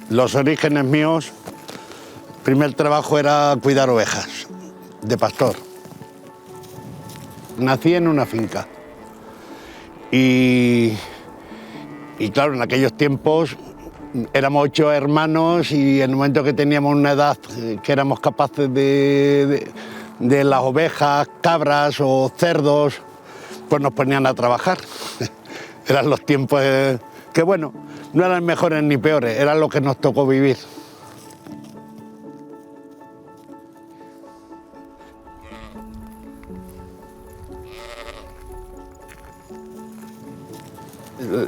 Los orígenes míos, el primer trabajo era cuidar ovejas, de pastor. Nací en una finca y claro, en aquellos tiempos éramos 8 hermanos y en el momento que teníamos una edad que éramos capaces de las ovejas, cabras o cerdos, pues nos ponían a trabajar. Eran los tiempos que, bueno, no eran mejores ni peores, era lo que nos tocó vivir.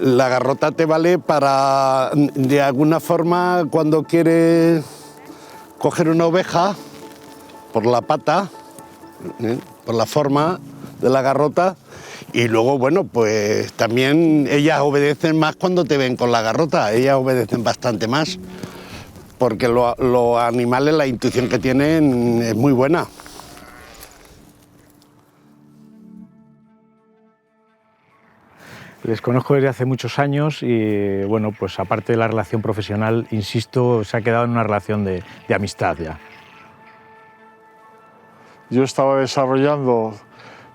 La garrota te vale para, de alguna forma, cuando quieres coger una oveja por la pata, por la forma de la garrota, y luego, bueno, pues también ellas obedecen más cuando te ven con la garrota, ellas obedecen bastante más, porque los animales, la intuición que tienen es muy buena. Les conozco desde hace muchos años y, bueno, pues aparte de la relación profesional, insisto, se ha quedado en una relación de amistad ya. Yo estaba desarrollando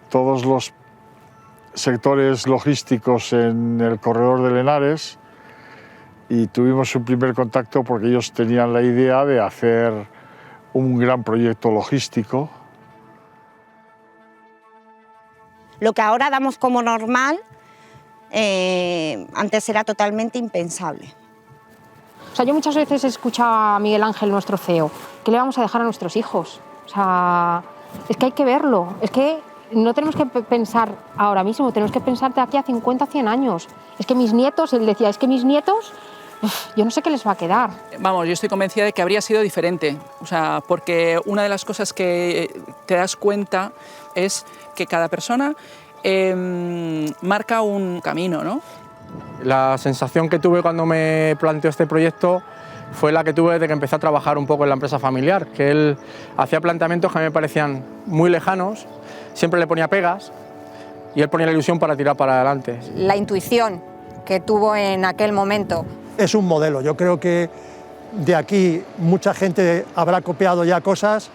todos los sectores logísticos en el corredor de Henares y tuvimos un primer contacto porque ellos tenían la idea de hacer un gran proyecto logístico. Lo que ahora damos como normal, antes era totalmente impensable. O sea, yo muchas veces he escuchado a Miguel Ángel, nuestro CEO, ¿qué le vamos a dejar a nuestros hijos? O sea, es que hay que verlo, es que no tenemos que pensar ahora mismo, tenemos que pensar de aquí a 50, 100 años. Es que mis nietos, él decía, es que mis nietos, yo no sé qué les va a quedar. Vamos, yo estoy convencida de que habría sido diferente, o sea, porque una de las cosas que te das cuenta es que cada persona marca un camino, ¿no? La sensación que tuve cuando me planteó este proyecto fue la que tuve desde que empecé a trabajar un poco en la empresa familiar, que él hacía planteamientos que a mí me parecían muy lejanos, siempre le ponía pegas y él ponía la ilusión para tirar para adelante. La intuición que tuvo en aquel momento. Es un modelo, yo creo que de aquí mucha gente habrá copiado ya cosas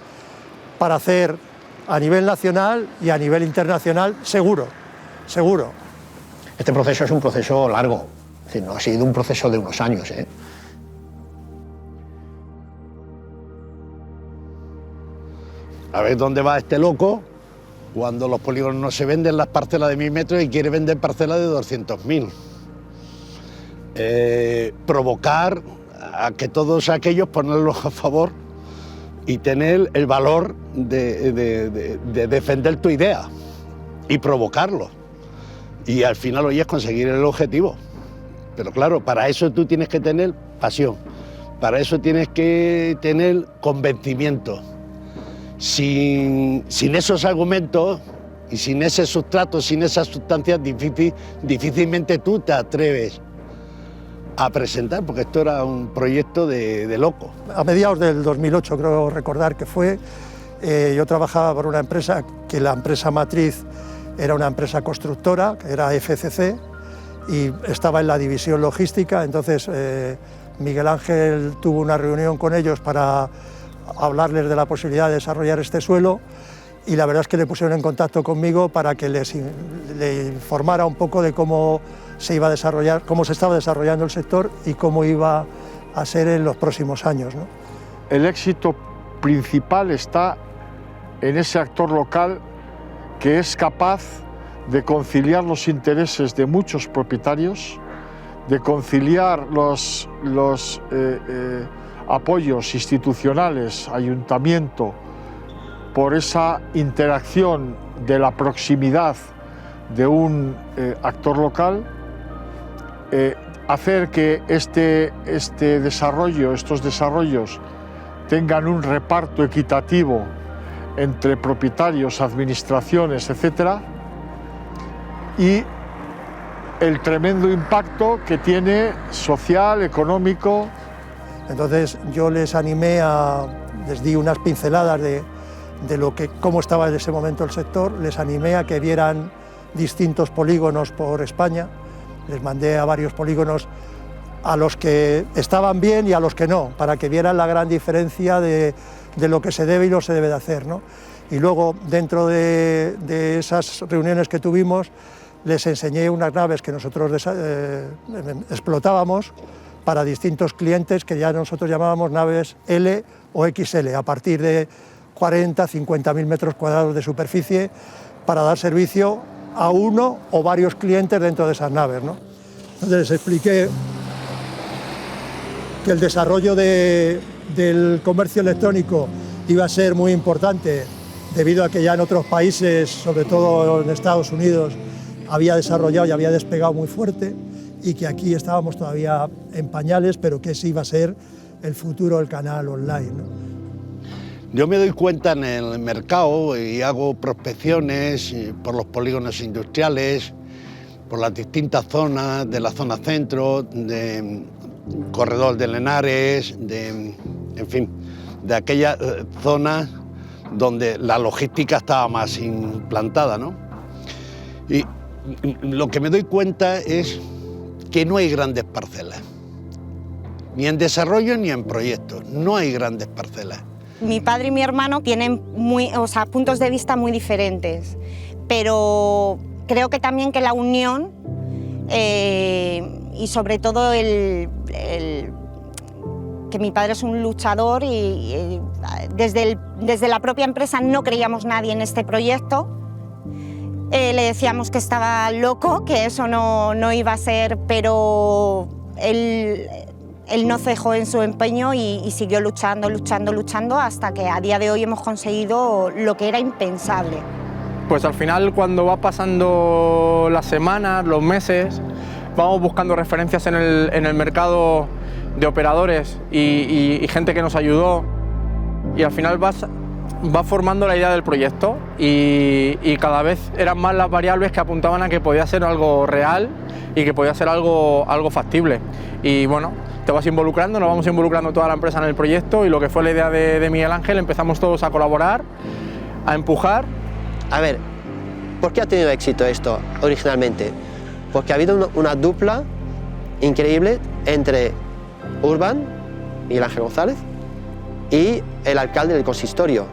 para hacer a nivel nacional y a nivel internacional, seguro, seguro. Este proceso es un proceso largo, es decir, no ha sido un proceso de unos años, ¿eh? A ver dónde va este loco cuando los polígonos no se venden las parcelas de 1000 metros y quiere vender parcelas de 200.000. Provocar a que todos aquellos ponerlos a favor y tener el valor de defender tu idea y provocarlo. Y al final hoy es conseguir el objetivo. Pero claro, para eso tú tienes que tener pasión, para eso tienes que tener convencimiento. Sin esos argumentos y sin ese sustrato, sin esas sustancias, difícilmente tú te atreves a presentar, porque esto era un proyecto de loco. A mediados del 2008, creo recordar que fue, yo trabajaba por una empresa, que la empresa matriz era una empresa constructora, que era FCC, y estaba en la división logística. Entonces Miguel Ángel tuvo una reunión con ellos para hablarles de la posibilidad de desarrollar este suelo, y la verdad es que le pusieron en contacto conmigo para que le informara un poco de cómo se iba a desarrollar, cómo se estaba desarrollando el sector y cómo iba a ser en los próximos años, ¿no? El éxito principal está en ese actor local que es capaz de conciliar los intereses de muchos propietarios, de conciliar los apoyos institucionales, ayuntamiento, por esa interacción de la proximidad de un actor local, hacer que estos desarrollos tengan un reparto equitativo entre propietarios, administraciones, etc. Y el tremendo impacto que tiene social, económico. Entonces yo les animé les di unas pinceladas de cómo estaba en ese momento el sector, les animé a que vieran distintos polígonos por España, les mandé a varios polígonos a los que estaban bien y a los que no, para que vieran la gran diferencia de lo que se debe y no se debe de hacer, ¿no? Y luego, dentro de esas reuniones que tuvimos, les enseñé unas naves que nosotros explotábamos para distintos clientes que ya nosotros llamábamos naves L o XL, a partir de 40, 50.000 metros cuadrados de superficie, para dar servicio a uno o varios clientes dentro de esas naves, ¿no? Entonces les expliqué que el desarrollo del comercio electrónico iba a ser muy importante debido a que ya en otros países, sobre todo en Estados Unidos, había desarrollado y había despegado muy fuerte y que aquí estábamos todavía en pañales, pero que ese iba a ser el futuro del canal online, ¿no? Yo me doy cuenta en el mercado y hago prospecciones por los polígonos industriales, por las distintas zonas de la zona centro, de Corredor de Lenares, en fin, de aquellas zonas donde la logística estaba más implantada, ¿no? Y lo que me doy cuenta es que no hay grandes parcelas, ni en desarrollo ni en proyectos, no hay grandes parcelas. Mi padre y mi hermano tienen puntos de vista muy diferentes, pero creo que también que la unión y sobre todo que mi padre es un luchador y desde la propia empresa no creíamos nadie en este proyecto. Le decíamos que estaba loco, que eso no iba a ser, pero él no cejó en su empeño y siguió luchando hasta que a día de hoy hemos conseguido lo que era impensable. Pues al final, cuando va pasando las semanas, los meses, vamos buscando referencias en el mercado de operadores y gente que nos ayudó, y al final va formando la idea del proyecto y cada vez eran más las variables que apuntaban a que podía ser algo real y que podía ser algo factible. Y bueno, te vas involucrando, nos vamos involucrando toda la empresa en el proyecto, y lo que fue la idea de Miguel Ángel, empezamos todos a colaborar, a empujar. A ver, ¿por qué ha tenido éxito esto originalmente? Porque ha habido una dupla increíble entre Urban, Miguel Ángel González, y el alcalde del consistorio.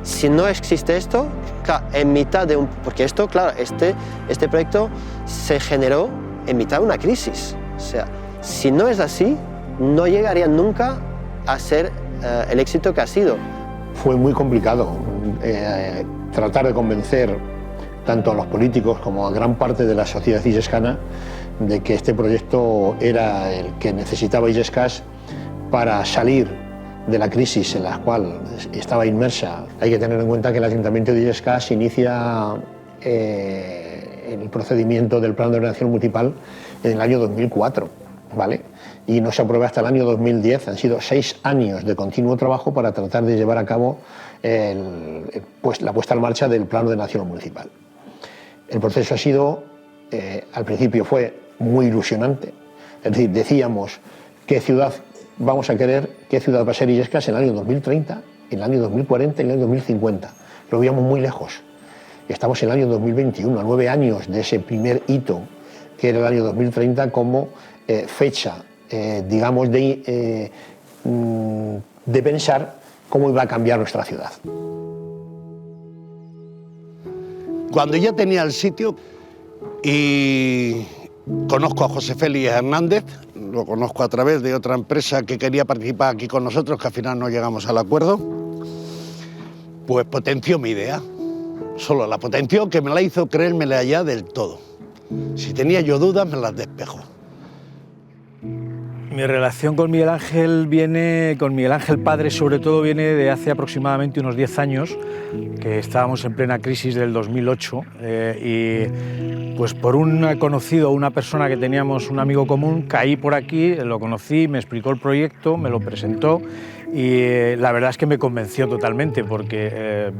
Si no existe esto, claro, en mitad de porque esto, claro, este proyecto se generó en mitad de una crisis. O sea, si no es así, no llegaría nunca a ser el éxito que ha sido. Fue muy complicado tratar de convencer tanto a los políticos como a gran parte de la sociedad illescana de que este proyecto era el que necesitaba Illescas para salir de la crisis en la cual estaba inmersa. Hay que tener en cuenta que el Ayuntamiento de Illescas inicia el procedimiento del Plan de Ordenación Municipal en el año 2004, ¿vale? Y no se aprueba hasta el año 2010. Han sido 6 años de continuo trabajo para tratar de llevar a cabo la puesta en marcha del Plan de Ordenación Municipal. El proceso ha sido, al principio fue muy ilusionante, es decir, decíamos qué ciudad vamos a querer, qué ciudad va a ser Illescas en el año 2030, en el año 2040, en el año 2050. Lo veíamos muy lejos. Estamos en el año 2021, a 9 años de ese primer hito, que era el año 2030, como fecha, digamos, de pensar cómo iba a cambiar nuestra ciudad. Cuando ya tenía el sitio y conozco a José Félix Hernández, lo conozco a través de otra empresa que quería participar aquí con nosotros, que al final no llegamos al acuerdo, pues potenció mi idea. Solo la potenció, que me la hizo creérmela ya del todo. Si tenía yo dudas, me las despejó. Mi relación con Miguel Ángel padre sobre todo, viene de hace aproximadamente unos 10 años, que estábamos en plena crisis del 2008 y pues por un conocido, una persona que teníamos, un amigo común, caí por aquí, lo conocí, me explicó el proyecto, me lo presentó y la verdad es que me convenció totalmente porque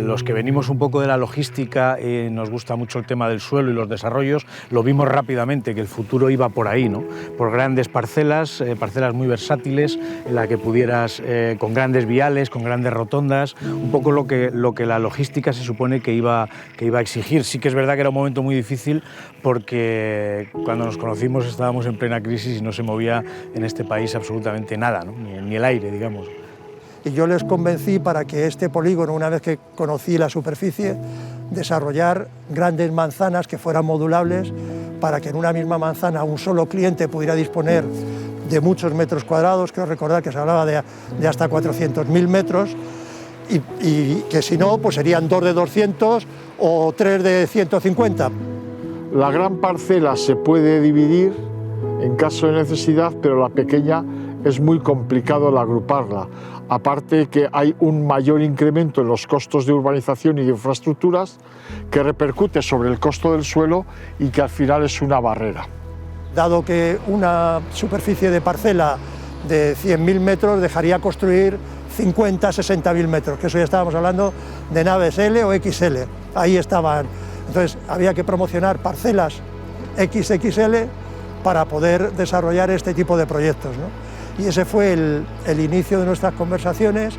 los que venimos un poco de la logística y nos gusta mucho el tema del suelo y los desarrollos, lo vimos rápidamente que el futuro iba por ahí, ¿no? Por grandes parcelas, parcelas muy versátiles, en la que pudieras, con grandes viales, con grandes rotondas, un poco lo que la logística se supone que iba a exigir. Sí que es verdad que era un momento muy difícil porque cuando nos conocimos estábamos en plena crisis y no se movía en este país absolutamente nada, ¿no? Ni el aire, digamos. Y yo les convencí para que este polígono, una vez que conocí la superficie, desarrollar grandes manzanas que fueran modulables para que en una misma manzana un solo cliente pudiera disponer de muchos metros cuadrados. Quiero recordar que se hablaba de hasta 400.000 metros y que si no, pues serían 2 de 200 o 3 de 150. La gran parcela se puede dividir en caso de necesidad, pero la pequeña es muy complicado el agruparla. Aparte que hay un mayor incremento en los costos de urbanización y de infraestructuras que repercute sobre el costo del suelo y que al final es una barrera. Dado que una superficie de parcela de 100.000 metros dejaría construir 50, 60.000 metros, que eso ya estábamos hablando de naves L o XL, ahí estaban. Entonces había que promocionar parcelas XXL para poder desarrollar este tipo de proyectos, ¿no? Y ese fue el inicio de nuestras conversaciones,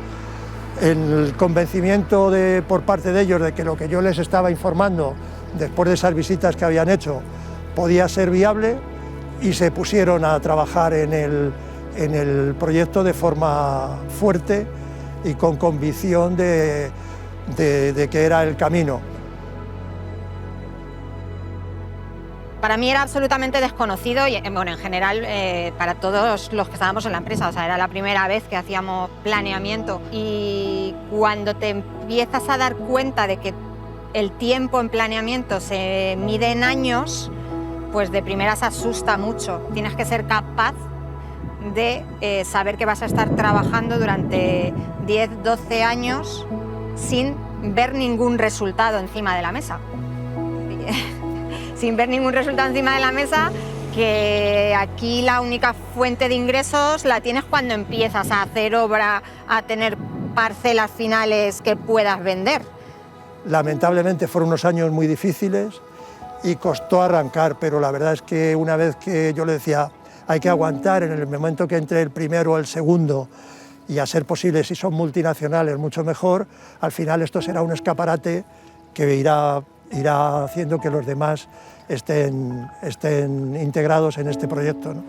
el convencimiento por parte de ellos de que lo que yo les estaba informando después de esas visitas que habían hecho podía ser viable, y se pusieron a trabajar en el proyecto de forma fuerte y con convicción de que era el camino. Para mí era absolutamente desconocido y, bueno, en general para todos los que estábamos en la empresa. O sea, era la primera vez que hacíamos planeamiento, y cuando te empiezas a dar cuenta de que el tiempo en planeamiento se mide en años, pues de primeras asusta mucho. Tienes que ser capaz de saber que vas a estar trabajando durante 10, 12 años sin ver ningún resultado encima de la mesa. Sin ver ningún resultado encima de la mesa, que aquí la única fuente de ingresos la tienes cuando empiezas a hacer obra, a tener parcelas finales que puedas vender. Lamentablemente fueron unos años muy difíciles y costó arrancar, pero la verdad es que una vez que yo le decía hay que aguantar, en el momento que entre el primero o el segundo, y a ser posible, si son multinacionales, mucho mejor, al final esto será un escaparate que irá haciendo que los demás estén integrados en este proyecto, ¿no?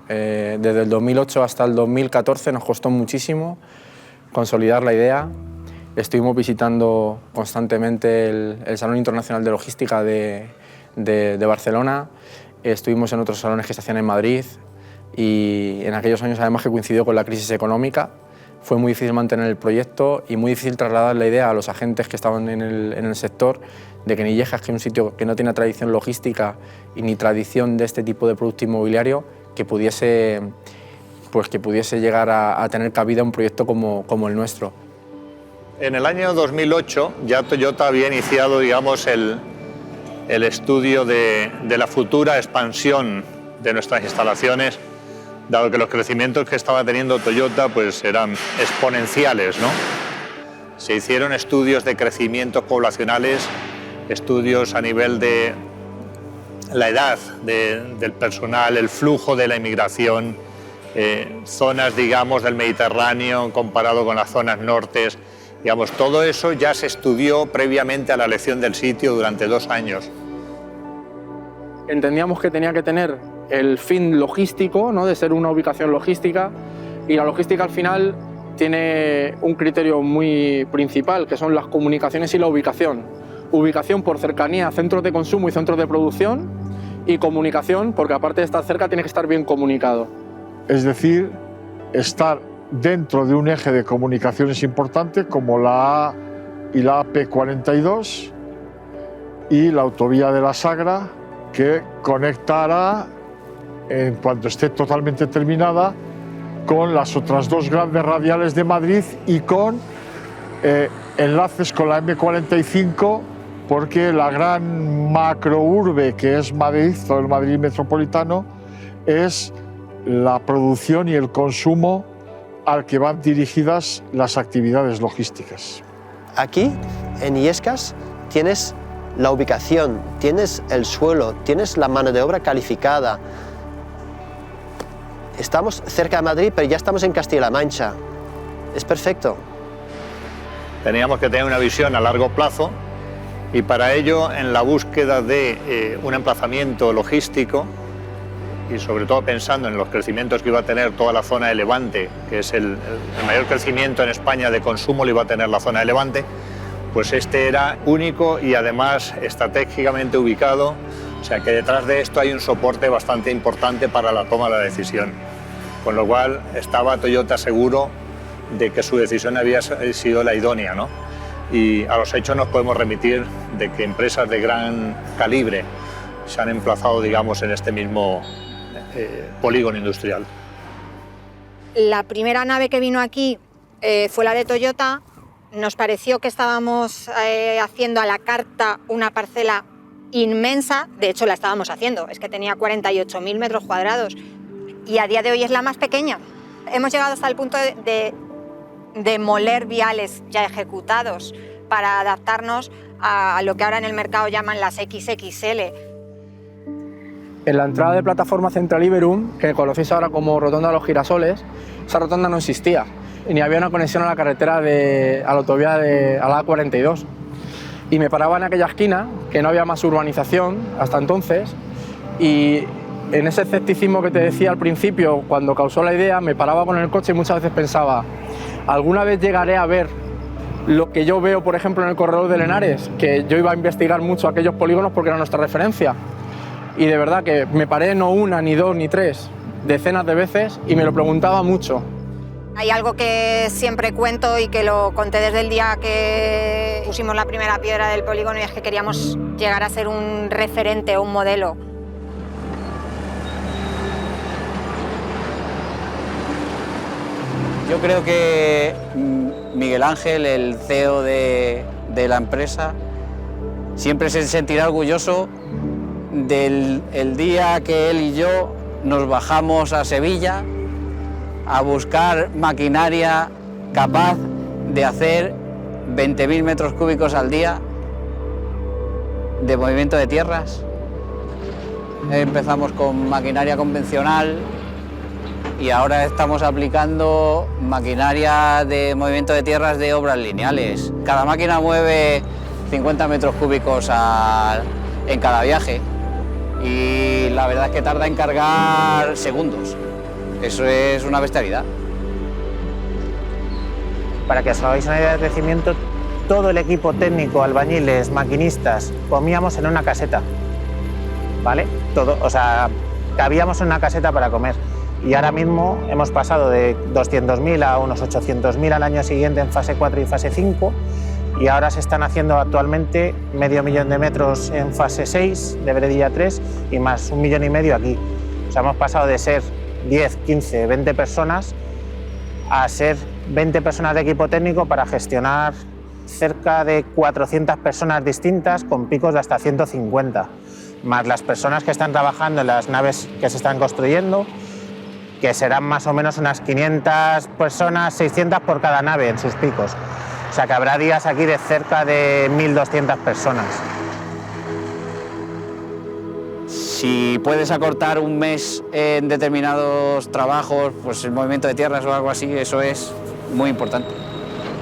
Desde el 2008 hasta el 2014 nos costó muchísimo consolidar la idea. Estuvimos visitando constantemente el Salón Internacional de Logística de Barcelona, estuvimos en otros salones que se hacían en Madrid, y en aquellos años, además, que coincidió con la crisis económica, fue muy difícil mantener el proyecto y muy difícil trasladar la idea a los agentes que estaban en el sector de que Nillejas, que es un sitio que no tiene tradición logística y ni tradición de este tipo de producto inmobiliario, que pudiese llegar a tener cabida un proyecto como el nuestro. En el año 2008 ya Toyota había iniciado, digamos, el estudio de la futura expansión de nuestras instalaciones, dado que los crecimientos que estaba teniendo Toyota pues eran exponenciales, ¿no? Se hicieron estudios de crecimientos poblacionales, estudios a nivel de la edad del personal, el flujo de la inmigración, zonas, digamos, del Mediterráneo comparado con las zonas nortes. Digamos, todo eso ya se estudió previamente a la elección del sitio durante 2 años. Entendíamos que tenía que tener el fin logístico, ¿no?, de ser una ubicación logística, y la logística al final tiene un criterio muy principal, que son las comunicaciones y la ubicación. Ubicación por cercanía a centros de consumo y centros de producción, y comunicación porque aparte de estar cerca tiene que estar bien comunicado. Es decir, estar dentro de un eje de comunicaciones importante como la A y la AP42 y la autovía de la Sagra, que conectará, en cuanto esté totalmente terminada, con las otras 2 grandes radiales de Madrid y con enlaces con la M45, porque la gran macrourbe que es Madrid, todo el Madrid metropolitano, es la producción y el consumo al que van dirigidas las actividades logísticas. Aquí, en Illescas, tienes la ubicación, tienes el suelo, tienes la mano de obra calificada. Estamos cerca de Madrid, pero ya estamos en Castilla-La Mancha. Es perfecto. Teníamos que tener una visión a largo plazo y para ello, en la búsqueda de un emplazamiento logístico y sobre todo pensando en los crecimientos que iba a tener toda la zona de Levante, que es el mayor crecimiento en España de consumo lo iba a tener la zona de Levante, pues este era único y además estratégicamente ubicado, o sea que detrás de esto hay un soporte bastante importante para la toma de la decisión, con lo cual estaba Toyota seguro de que su decisión había sido la idónea, ¿no? Y a los hechos nos podemos remitir de que empresas de gran calibre se han emplazado, digamos, en este mismo polígono industrial. La primera nave que vino aquí fue la de Toyota. Nos pareció que estábamos haciendo a la carta una parcela inmensa, de hecho la estábamos haciendo, es que tenía 48.000 metros cuadrados y a día de hoy es la más pequeña. Hemos llegado hasta el punto de moler viales ya ejecutados para adaptarnos a lo que ahora en el mercado llaman las XXL. En la entrada de plataforma Central Iberum, que conocéis ahora como Rotonda de los Girasoles, esa rotonda no existía. Ni había una conexión a la carretera, a la autovía, a la A42. Y me paraba en aquella esquina, que no había más urbanización hasta entonces, y en ese escepticismo que te decía al principio, cuando causó la idea, me paraba con el coche y muchas veces pensaba, ¿alguna vez llegaré a ver lo que yo veo, por ejemplo, en el corredor de Henares? Que yo iba a investigar mucho aquellos polígonos porque era nuestra referencia. Y de verdad que me paré no una, ni dos, ni tres, decenas de veces y me lo preguntaba mucho. Hay algo que siempre cuento y que lo conté desde el día que pusimos la primera piedra del polígono y es que queríamos llegar a ser un referente o un modelo. Yo creo que Miguel Ángel, el CEO de la empresa, siempre se sentirá orgulloso del día que él y yo nos bajamos a Sevilla a buscar maquinaria capaz de hacer 20.000 metros cúbicos al día de movimiento de tierras. Empezamos con maquinaria convencional y ahora estamos aplicando maquinaria de movimiento de tierras de obras lineales. Cada máquina mueve 50 metros cúbicos en cada viaje y la verdad es que tarda en cargar segundos. Eso es una bestialidad. Para que os hagáis una idea de crecimiento, todo el equipo técnico, albañiles, maquinistas, comíamos en una caseta, ¿vale? Todo, o sea, cabíamos en una caseta para comer. Y ahora mismo hemos pasado de 200.000 a unos 800.000 al año siguiente en fase 4 y fase 5, y ahora se están haciendo actualmente 500.000 de metros en fase 6 de veredilla 3 y más 1,5 millones aquí. O sea, hemos pasado de ser 10, 15, 20 personas a ser 20 personas de equipo técnico para gestionar cerca de 400 personas distintas con picos de hasta 150, más las personas que están trabajando en las naves que se están construyendo, que serán más o menos unas 500 personas, 600 por cada nave en sus picos. O sea que habrá días aquí de cerca de 1.200 personas. Si puedes acortar un mes en determinados trabajos, pues el movimiento de tierras o algo así, eso es muy importante.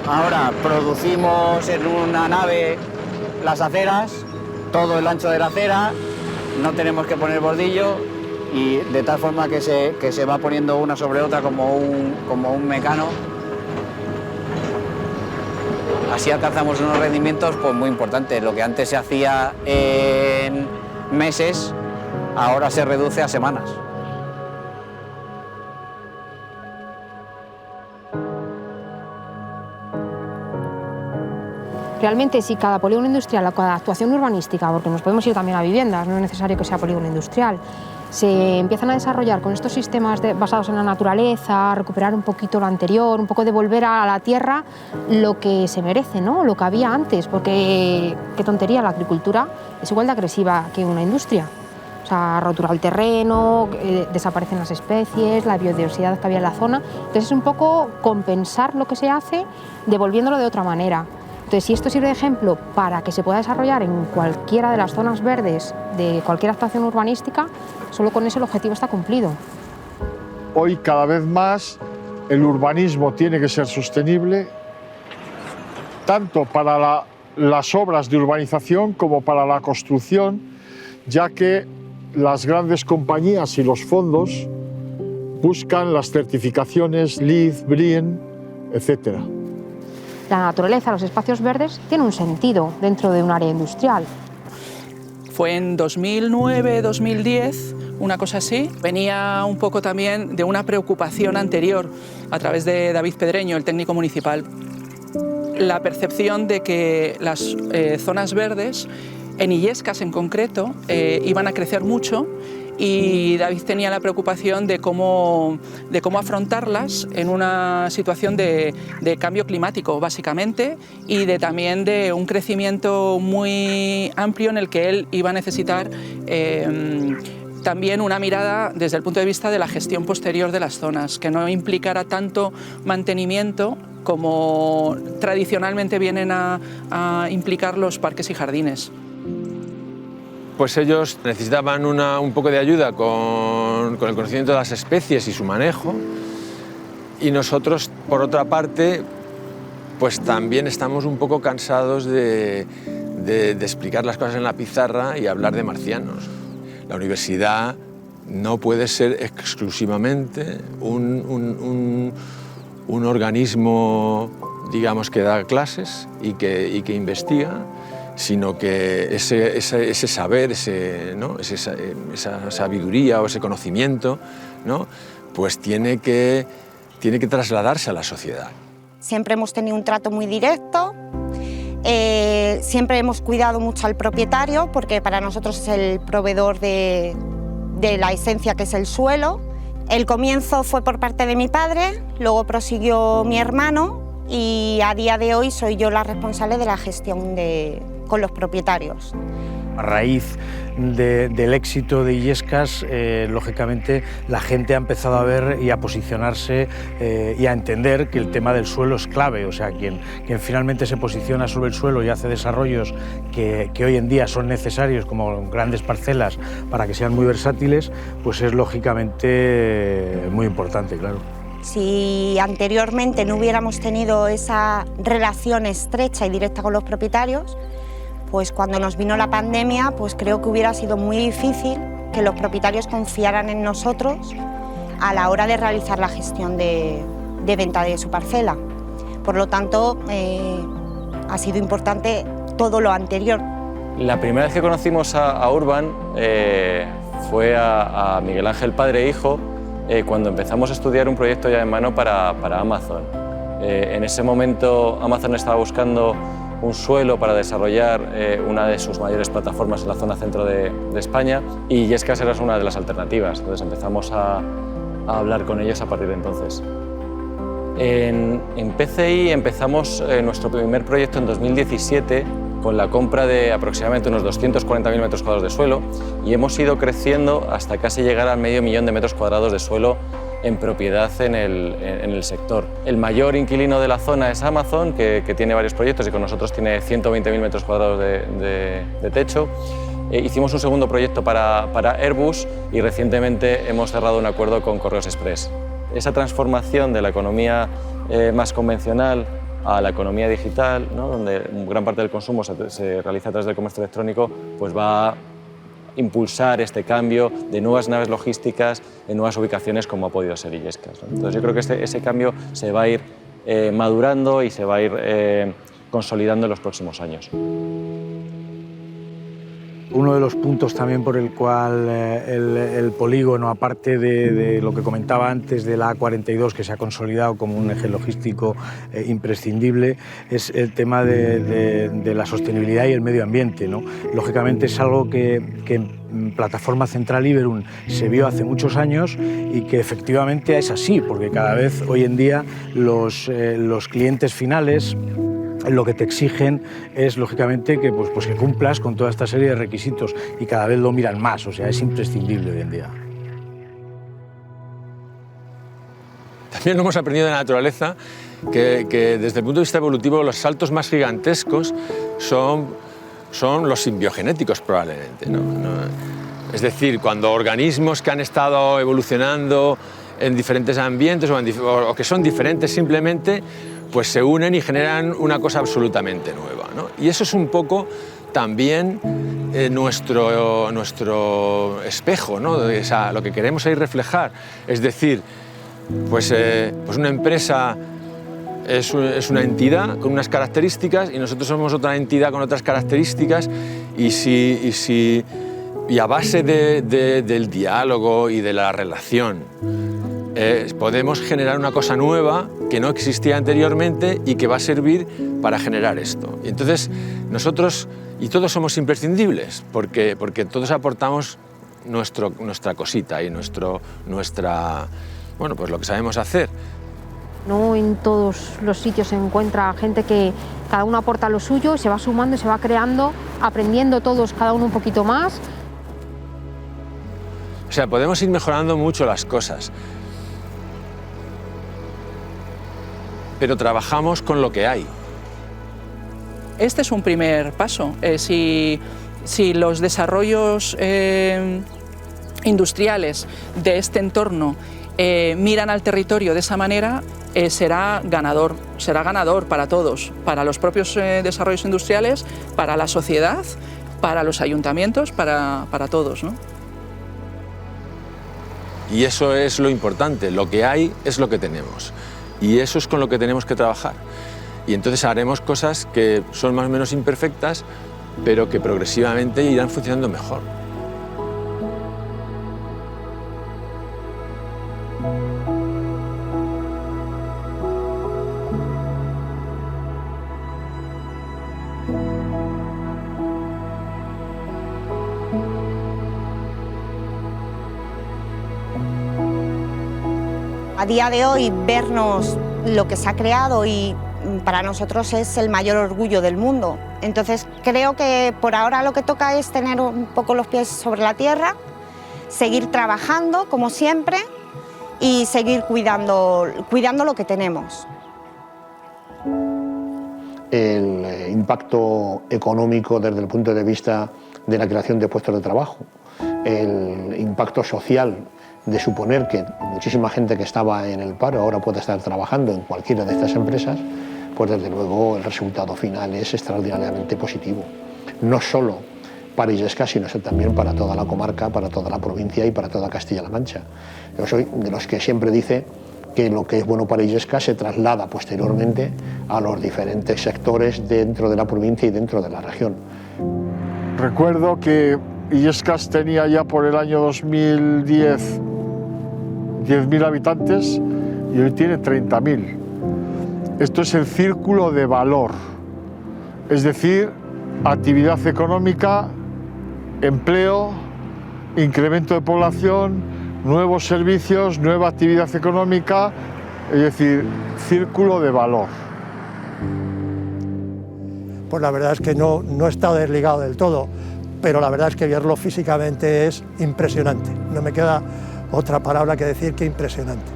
Ahora producimos en una nave las aceras, todo el ancho de la acera, no tenemos que poner bordillo y de tal forma que se va poniendo una sobre otra como un mecano. Así alcanzamos unos rendimientos pues, muy importantes. Lo que antes se hacía en meses, ahora se reduce a semanas. Realmente, si cada polígono industrial o cada actuación urbanística, porque nos podemos ir también a viviendas, no es necesario que sea polígono industrial, se empiezan a desarrollar con estos sistemas basados en la naturaleza, recuperar un poquito lo anterior, un poco devolver a la tierra lo que se merece, ¿no? Lo que había antes, porque qué tontería, la agricultura es igual de agresiva que una industria. O sea, rotura el terreno, desaparecen las especies, la biodiversidad que había en la zona. Entonces es un poco compensar lo que se hace devolviéndolo de otra manera. Entonces, si esto sirve de ejemplo para que se pueda desarrollar en cualquiera de las zonas verdes de cualquier actuación urbanística, solo con eso el objetivo está cumplido. Hoy cada vez más el urbanismo tiene que ser sostenible, tanto para las obras de urbanización como para la construcción, ya que las grandes compañías y los fondos buscan las certificaciones LEED, BREEAM, etc. La naturaleza, los espacios verdes, tienen un sentido dentro de un área industrial. Fue en 2009-2010, una cosa así. Venía un poco también de una preocupación anterior a través de David Pedreño, el técnico municipal. La percepción de que las zonas verdes, en Illescas en concreto, iban a crecer mucho, y David tenía la preocupación de cómo afrontarlas en una situación de cambio climático, básicamente, y también de un crecimiento muy amplio en el que él iba a necesitar también una mirada desde el punto de vista de la gestión posterior de las zonas, que no implicara tanto mantenimiento como tradicionalmente vienen a implicar los parques y jardines. Pues ellos necesitaban un poco de ayuda con el conocimiento de las especies y su manejo, y nosotros, por otra parte, pues también estamos un poco cansados de explicar las cosas en la pizarra y hablar de marcianos. La universidad no puede ser exclusivamente un organismo, digamos, que da clases y que investiga, sino que ese saber, esa sabiduría o ese conocimiento, ¿no?, pues tiene que trasladarse a la sociedad. Siempre hemos tenido un trato muy directo, siempre hemos cuidado mucho al propietario, porque para nosotros es el proveedor de la esencia que es el suelo. El comienzo fue por parte de mi padre, luego prosiguió mi hermano, y a día de hoy soy yo la responsable de la gestión con los propietarios. A raíz del éxito de Illescas, lógicamente la gente ha empezado a ver y a posicionarse y a entender que el tema del suelo es clave. O sea, quien finalmente se posiciona sobre el suelo y hace desarrollos que hoy en día son necesarios, como grandes parcelas, para que sean muy versátiles, pues es lógicamente muy importante, claro. Si anteriormente no hubiéramos tenido esa relación estrecha y directa con los propietarios, pues cuando nos vino la pandemia, pues creo que hubiera sido muy difícil que los propietarios confiaran en nosotros a la hora de realizar la gestión de venta de su parcela. Por lo tanto, ha sido importante todo lo anterior. La primera vez que conocimos a Urban fue a Miguel Ángel, padre e hijo, cuando empezamos a estudiar un proyecto ya en mano para Amazon. En ese momento Amazon estaba buscando un suelo para desarrollar una de sus mayores plataformas en la zona centro de España, y Illescas era una de las alternativas. Entonces empezamos a hablar con ellos a partir de entonces. En PCI empezamos nuestro primer proyecto en 2017 con la compra de aproximadamente unos 240.000 metros cuadrados de suelo, y hemos ido creciendo hasta casi llegar al 500.000 de metros cuadrados de suelo en propiedad en el sector. El mayor inquilino de la zona es Amazon, que tiene varios proyectos y con nosotros tiene 120.000 metros cuadrados de techo. Hicimos un segundo proyecto para Airbus, y recientemente hemos cerrado un acuerdo con Correos Express. Esa transformación de la economía más convencional a la economía digital, ¿no?, donde gran parte del consumo se realiza a través del comercio electrónico, pues va a impulsar este cambio de nuevas naves logísticas en nuevas ubicaciones, como ha podido ser Illescas, ¿no? Entonces yo creo que ese cambio se va a ir madurando y se va a ir consolidando en los próximos años. Uno de los puntos también por el cual el polígono, aparte de lo que comentaba antes de la A42, que se ha consolidado como un eje logístico imprescindible, es el tema de la sostenibilidad y el medio ambiente, ¿no? Lógicamente es algo que en Plataforma Central Iberun se vio hace muchos años, y que efectivamente es así, porque cada vez hoy en día los clientes finales lo que te exigen es, lógicamente, que que cumplas con toda esta serie de requisitos, y cada vez lo miran más. O sea, es imprescindible hoy en día. también lo hemos aprendido de la naturaleza, que desde el punto de vista evolutivo los saltos más gigantescos son los simbiogenéticos probablemente, ¿no? Es decir, cuando organismos que han estado evolucionando en diferentes ambientes o que son diferentes simplemente, pues se unen y generan una cosa absolutamente nueva, ¿no? Y eso es un poco también nuestro espejo, ¿no? O sea, lo que queremos ahí reflejar. Es decir, pues una empresa es una entidad con unas características y nosotros somos otra entidad con otras características y a base del diálogo y de la relación podemos generar una cosa nueva que no existía anteriormente y que va a servir para generar esto. Y entonces nosotros y todos somos imprescindibles porque todos aportamos nuestra cosita y bueno, pues lo que sabemos hacer. No en todos los sitios se encuentra gente que cada uno aporta lo suyo, se va sumando, se va creando, aprendiendo todos, cada uno un poquito más. O sea, podemos ir mejorando mucho las cosas, pero trabajamos con lo que hay. Este es un primer paso. Si los desarrollos industriales de este entorno miran al territorio de esa manera, será ganador para todos, para los propios desarrollos industriales, para la sociedad, para los ayuntamientos, para todos, ¿no? Y eso es lo importante, lo que hay es lo que tenemos. Y eso es con lo que tenemos que trabajar. Y entonces haremos cosas que son más o menos imperfectas, pero que progresivamente irán funcionando mejor. A día de hoy, vernos lo que se ha creado y para nosotros es el mayor orgullo del mundo. Entonces creo que por ahora lo que toca es tener un poco los pies sobre la tierra, seguir trabajando como siempre y seguir cuidando lo que tenemos. El impacto económico desde el punto de vista de la creación de puestos de trabajo, el impacto social de suponer que muchísima gente que estaba en el paro ahora puede estar trabajando en cualquiera de estas empresas, pues desde luego el resultado final es extraordinariamente positivo. No solo para Illescas, sino también para toda la comarca, para toda la provincia y para toda Castilla-La Mancha. Yo soy de los que siempre dice que lo que es bueno para Illescas se traslada posteriormente a los diferentes sectores dentro de la provincia y dentro de la región. Recuerdo que Illescas tenía ya por el año 2010 10.000 habitantes y hoy tiene 30.000. Esto es el círculo de valor, es decir, actividad económica, empleo, incremento de población, nuevos servicios, nueva actividad económica, es decir, círculo de valor. Pues la verdad es que no he estado desligado del todo, pero la verdad es que verlo físicamente es impresionante. No me queda otra palabra que decir que impresionante.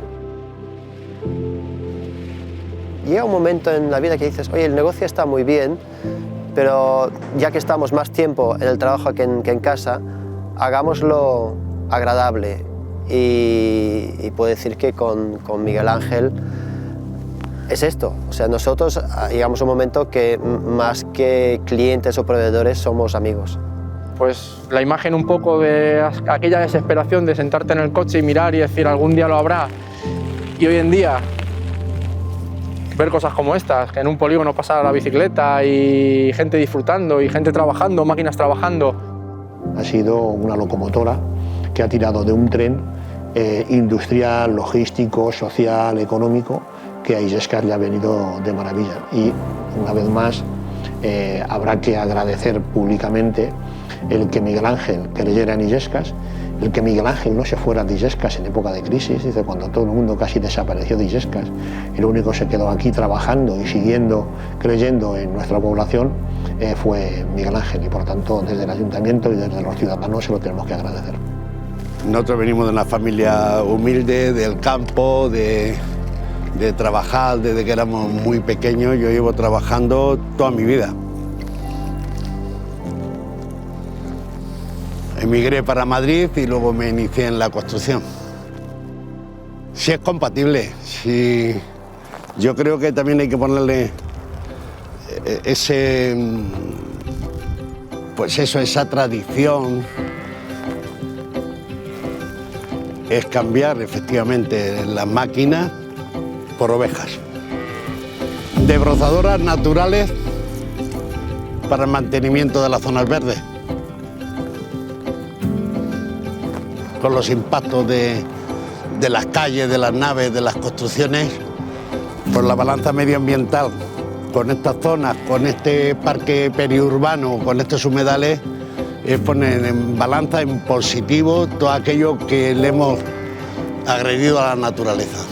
Llega un momento en la vida que dices, oye, el negocio está muy bien, pero ya que estamos más tiempo en el trabajo que en casa, hagámoslo agradable. Y puedo decir que con Miguel Ángel es esto. O sea, nosotros llegamos a un momento que más que clientes o proveedores somos amigos. Pues la imagen un poco de aquella desesperación de sentarte en el coche y mirar y decir algún día lo habrá. Y hoy en día ver cosas como estas, que en un polígono pasa la bicicleta y gente disfrutando y gente trabajando, máquinas trabajando. Ha sido una locomotora que ha tirado de un tren industrial, logístico, social, económico, que a Illescas le ha venido de maravilla. Y una vez más habrá que agradecer públicamente el que Miguel Ángel creyera en Illescas, el que Miguel Ángel no se fuera de Illescas en época de crisis, dice, cuando todo el mundo casi desapareció de Illescas, el único que se quedó aquí trabajando y siguiendo, creyendo en nuestra población, fue Miguel Ángel, y por tanto desde el ayuntamiento y desde los ciudadanos se lo tenemos que agradecer. Nosotros venimos de una familia humilde, del campo, de trabajar desde que éramos muy pequeños. Yo llevo trabajando toda mi vida. Emigré para Madrid y luego me inicié en la construcción. Sí es compatible, sí. Yo creo que también hay que ponerle esa tradición. Es cambiar efectivamente las máquinas por ovejas. Desbrozadoras naturales para el mantenimiento de las zonas verdes. Con los impactos de las calles, de las naves, de las construcciones, por la balanza medioambiental, con estas zonas, con este parque periurbano, con estos humedales, es poner en balanza, en positivo, todo aquello que le hemos agredido a la naturaleza.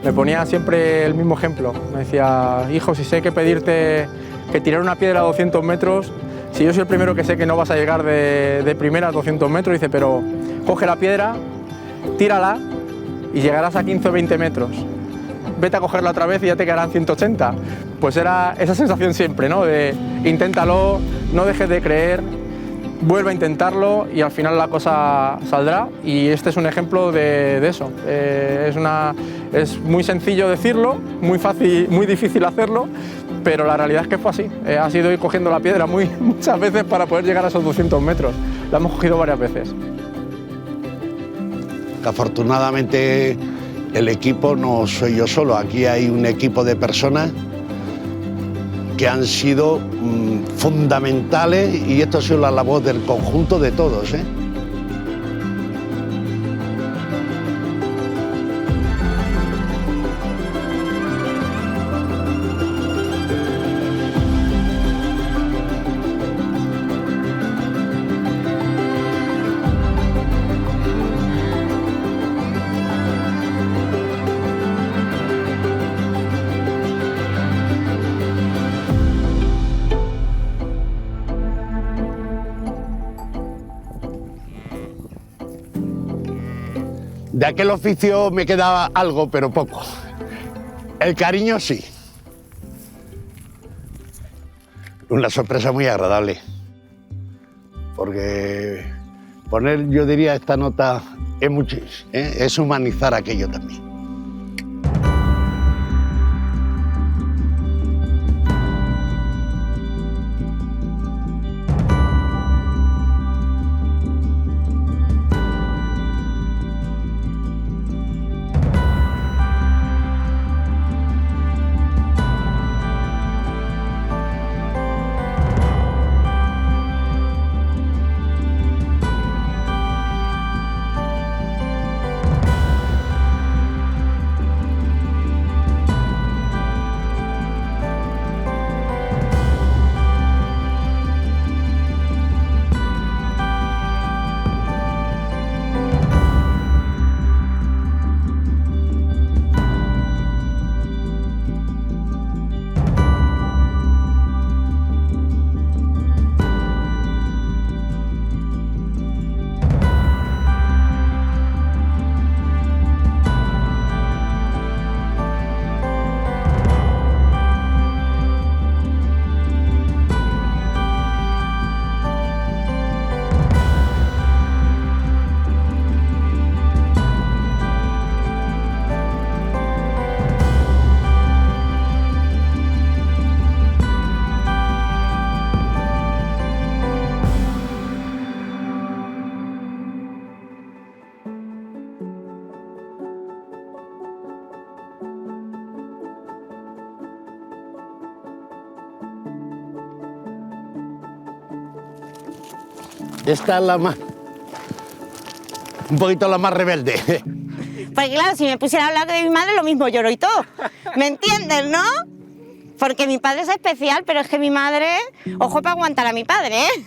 Me ponía siempre el mismo ejemplo. Me decía, hijo, si sé que pedirte que tirar una piedra a 200 metros, si yo soy el primero que sé que no vas a llegar de primera a 200 metros, dice, pero coge la piedra, tírala y llegarás a 15 o 20 metros. Vete a cogerla otra vez y ya te quedarán 180. Pues era esa sensación siempre, ¿no? De inténtalo, no dejes de creer, vuelve a intentarlo y al final la cosa saldrá. Y este es un ejemplo de eso. Es muy sencillo decirlo, muy fácil, muy difícil hacerlo, pero la realidad es que fue así. Ha sido ir cogiendo la piedra muchas veces para poder llegar a esos 200 metros. La hemos cogido varias veces. Afortunadamente el equipo no soy yo solo, aquí hay un equipo de personas que han sido fundamentales y esto ha sido la labor del conjunto de todos, ¿eh? De aquel oficio me quedaba algo, pero poco. El cariño sí. Una sorpresa muy agradable. Porque poner, yo diría, esta nota es mucho, es humanizar aquello también. Esta es la más... un poquito la más rebelde. Pues claro, si me pusiera a hablar de mi madre, lo mismo lloro y todo. ¿Me entiendes, no? Porque mi padre es especial, pero es que mi madre... Ojo para aguantar a mi padre, ¿eh?